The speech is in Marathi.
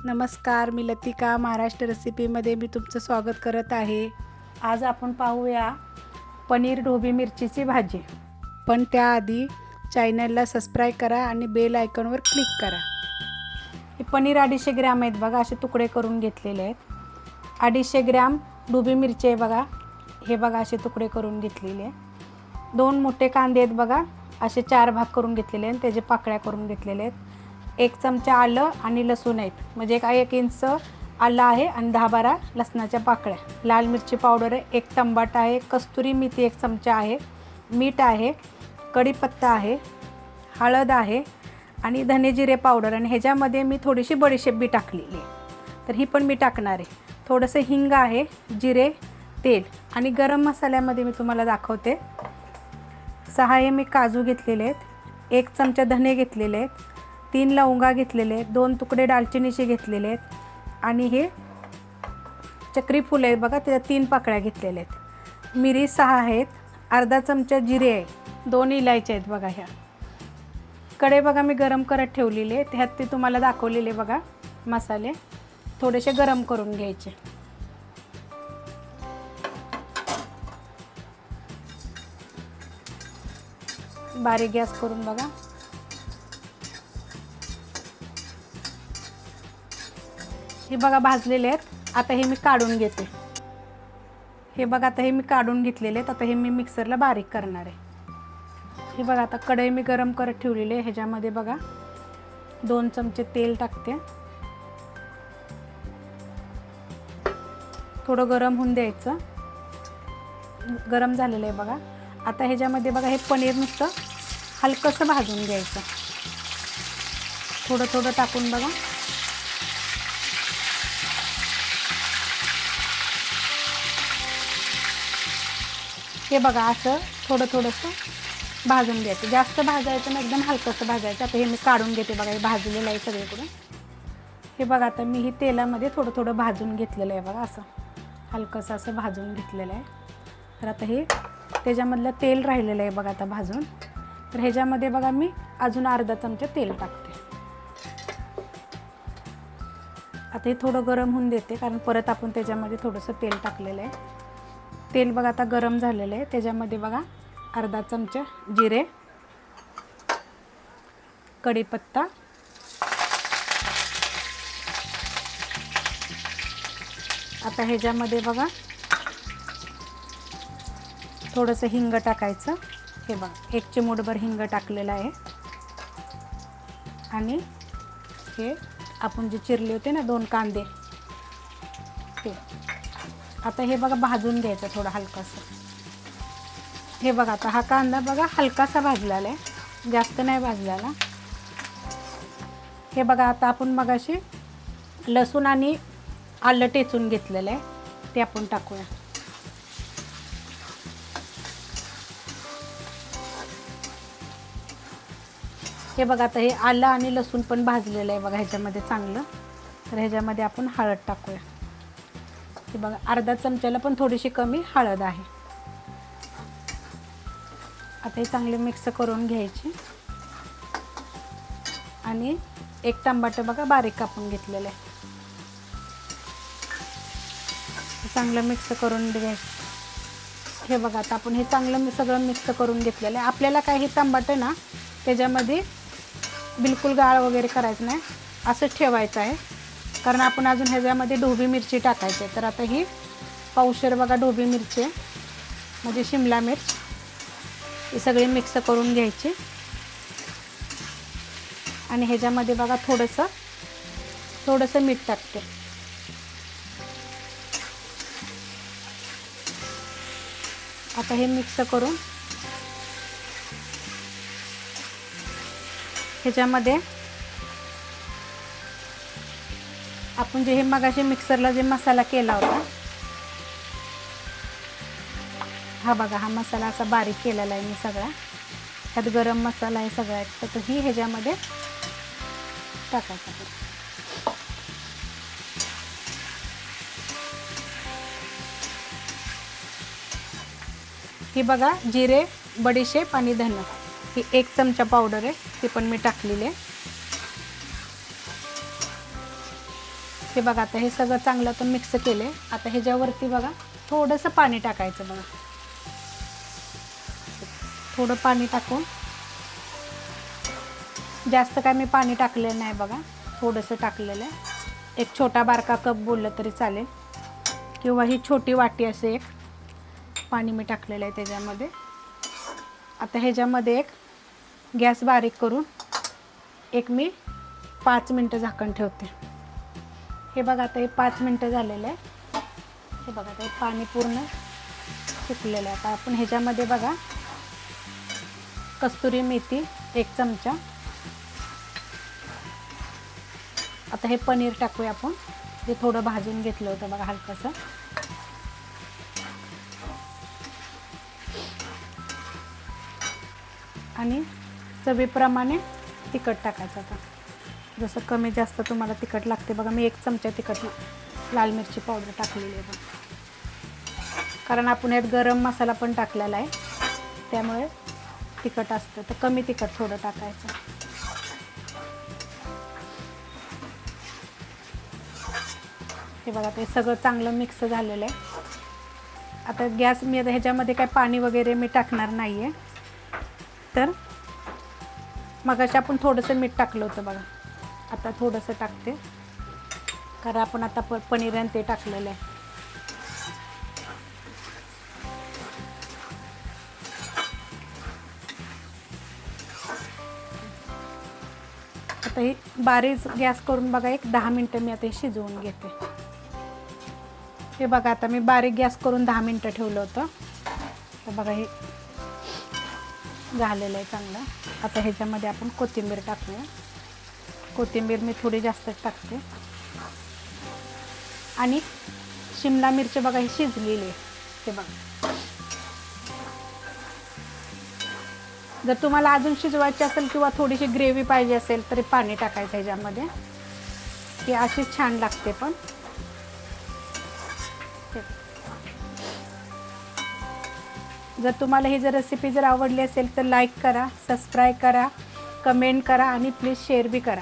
नमस्कार, मी लतिका महाराष्ट्र रेसिपीमध्ये मी तुमचं स्वागत करत आहे। आज आपण पाहूया पनीर ढोबळी मिरचीची भाजी। पण त्याआधी चॅनलला सबस्क्राइब करा आणि बेल आयकॉनवर क्लिक करा। हे पनीर 250 ग्रॅम आहेत बघा, असे तुकडे करून घेतलेले आहेत। 250 ग्रॅम ढोबळी मिरची आहे बघा, हे बघा असे तुकडे करून घेतलेले आहे। 2 मोठे कांदे आहेत बघा, असे 4 भाग करून घेतलेले आहेत, त्याचे पाकळ्या करून घेतलेले आहेत। 1 चमचा आलं आणि लसूण आहेत, म्हणजे 1 इंच आलं आहे आणि 10-12 लसणाच्या पाकळ्या। लाल मिरची पावडर आहे, 1 टमाटा आहे, कस्तुरी मेथी 1 चमचा आहे, मीठ आहे, कढीपत्ता आहे, हळद आहे आणि धने जिरे पावडर। आणि ह्याच्यामध्ये मी थोडीशी बडीशेप बी टाकलेली आहे, तर ही पण मी टाकणार आहे। थोडंसं हिंग आहे, जिरे, तेल आणि गरम मसाल्यामध्ये मी तुम्हाला दाखवते। 6 मी काजू घेतलेले आहेत, 1 चमचा धने घेतलेले आहेत, 3 लवंगा घेतलेले आहेत, 2 तुकडे दालचिनीचे घेतलेले आहेत आणि हे चक्री फूल आहे बघा, त्याच्या 3 पाकळ्या घेतलेल्या आहेत। मिरी 6 आहेत, अर्धा चमचा जिरे आहे, 2 इलायची आहेत बघा। ह्या कडे बघा मी गरम करत ठेवलेले, त्यात ते तुम्हाला दाखवलेले बघा मसाले थोडेसे गरम करून घ्यायचे। बारीक गॅस करून बघा। हे बघा भाजलेले आहेत, आता हे मी काढून घेते। हे बघा आता हे मी काढून घेतलेले आहेत, आता हे मी मिक्सरला बारीक करणार आहे। हे बघा आता कढई मी गरम करत ठेवलेली आहे, ह्याच्यामध्ये बघा 2 चमचे तेल टाकते, थोडं गरम होऊन द्यायचं। गरम झालेलं आहे बघा। आता ह्याच्यामध्ये बघा हे पनीर नुसतं हलकंसं भाजून घ्यायचं, थोडं थोडं टाकून बघा। हे बघा असं थोडं थोडंसं भाजून घ्यायचं, जास्त भाजायचं नाही, एकदम हलकंसं भाजायचं। आता हे मी काढून घेते बघा, हे भाजलेलं आहे सगळीकडून। हे बघा आता मी ही तेलामध्ये थोडं थोडं भाजून घेतलेलं आहे बघा, असं हलकंसं असं भाजून घेतलेलं आहे। तर आता हे त्याच्यामधलं तेल राहिलेलं आहे बघा आता भाजून, तर ह्याच्यामध्ये बघा मी अजून अर्धा चमचा तेल टाकते। आता हे थोडं गरम होऊन देते, कारण परत आपण त्याच्यामध्ये थोडंसं तेल टाकलेलं आहे। तेल बघा आता गरम झालेलं आहे, त्याच्यामध्ये बघा अर्धा चमचा जिरे, कढीपत्ता, आता ह्याच्यामध्ये बघा थोडंसं हिंग टाकायचं। हे बघा 1 चिमूटभर हिंग टाकलेलं आहे आणि हे आपण जे चिरले होते ना 2 कांदे, ते आता हे बघा भाजून घ्यायचं थोडं हलकंसं। हे बघा आता हा कांदा बघा हलकासा भाजलेला आहे, जास्त नाही भाजलेला। हे बघा आता आपण मगाशी लसूण आणि आलं टेचून घेतलेलं आहे, ते आपण टाकूया। हे बघा आता हे आलं आणि लसूण पण भाजलेलं आहे बघा ह्याच्यामध्ये चांगलं, तर ह्याच्यामध्ये आपण हळद टाकूया। हे बघा अर्धा चमच्याला पण थोडीशी कमी हळद आहे। आता हे चांगले मिक्स करून घ्यायचे आणि 1 टमाटर बघा बारीक कापून घेतलेलं आहे, चांगलं मिक्स करून घ्यायचं। हे बघा आता आपण हे चांगलं सगळं मिक्स करून घेतलेलं आहे। आपल्याला काही टमाटर ना त्याच्यामध्ये बिलकुल गाळ वगैरे करायचं नाही, असंच ठेवायचं आहे, कारण आपण अजून ह्याच्यामध्ये ढोबळी मिरची टाकायची आहे। तर आता ही पावशेर बघा ढोबळी मिरची आहे, म्हणजे शिमला मिर्च, हे सगळे मिक्स करून घ्यायचे। आणि ह्याच्यामध्ये बघा थोडंसं मीठ टाकते। आता हे मिक्स करून ह्याच्यामध्ये आपण जे हे मगाशी मिक्सरला जे मसाला केला होता, हा बघा हा मसाला असा बारीक केलेला आहे मी सगळा, ह्यात गरम मसाला आहे सगळा, तर ही ह्याच्यामध्ये टाकायचा। ही बघा जिरे, बडीशेप आणि धने, ही 1 चमचा पावडर आहे, ती पण मी टाकलेली आहे। हे बघा आता हे सगळं चांगलं पण मिक्स केले. आता ह्याच्यावरती बघा थोडंसं पाणी टाकायचं. बघा थोडं पाणी टाकून, जास्त काय मी पाणी टाकलेलं नाही बघा, थोडंसं टाकलेलं आहे. एक छोटा बारका कप बोललं तरी चालेल, किंवा ही छोटी वाटी असे एक पाणी मी टाकलेलं आहे त्याच्यामध्ये. आता ह्याच्यामध्ये एक गॅस बारीक करून एक मी 5 मिनटं झाकण ठेवते. हे बघा आता हे 5 मिनटं झालेलं आहे. हे बघा आता हे पाणी पूर्ण सुकलेलं आहे. आता आपण ह्याच्यामध्ये बघा कस्तुरी मेथी 1 चमचा. आता हे पनीर टाकूया आपण, जे थोडं भाजून घेतलं होतं बघा हलकंसं. आणि चवीप्रमाणे तिखट टाकायचं. आता जसं कमी जास्त तुम्हाला तिखट लागते बघा, मी 1 चमचा तिखट लाल मिरची पावडर टाकलेली आहे बघा, कारण आपण यात गरम मसाला पण टाकलेला आहे, त्यामुळे तिखट असतं. तर कमी तिखट थोडं टाकायचं. हे बघा ते सगळं चांगलं मिक्स झालेलं आहे. आता गॅस मी आता ह्याच्यामध्ये काय पाणी वगैरे मी टाकणार नाही आहे. तर मगाशी आपण थोडंसं मीठ टाकलं होतं बघा, आता थोडंसं टाकते, कारण आपण आता पनीर आणि ते टाकलेलं आहे. आता ही बारीक गॅस करून बघा एक 10 मिनटं मी आता हे शिजवून घेते. हे बघा आता मी बारीक गॅस करून 10 मिनटं ठेवलं होतं. तर बघा हे झालेलं आहे चांगलं. आता ह्याच्यामध्ये आपण कोथिंबीर टाकूया. कोथिंबीर मी थोडी जास्तच टाकते. आणि शिमला मिरची बघा ही शिजलेली आहे. हे बघा, जर तुम्हाला अजून शिजवायची असेल किंवा थोडीशी ग्रेव्ही पाहिजे असेल तरी पाणी टाकायचं ह्याच्यामध्ये, की अशीच छान लागते. पण जर तुम्हाला ही जर रेसिपी जर आवडली असेल तर लाईक करा, सबस्क्राईब करा, कमेंट करा आणि प्लीज शेअर बी करा.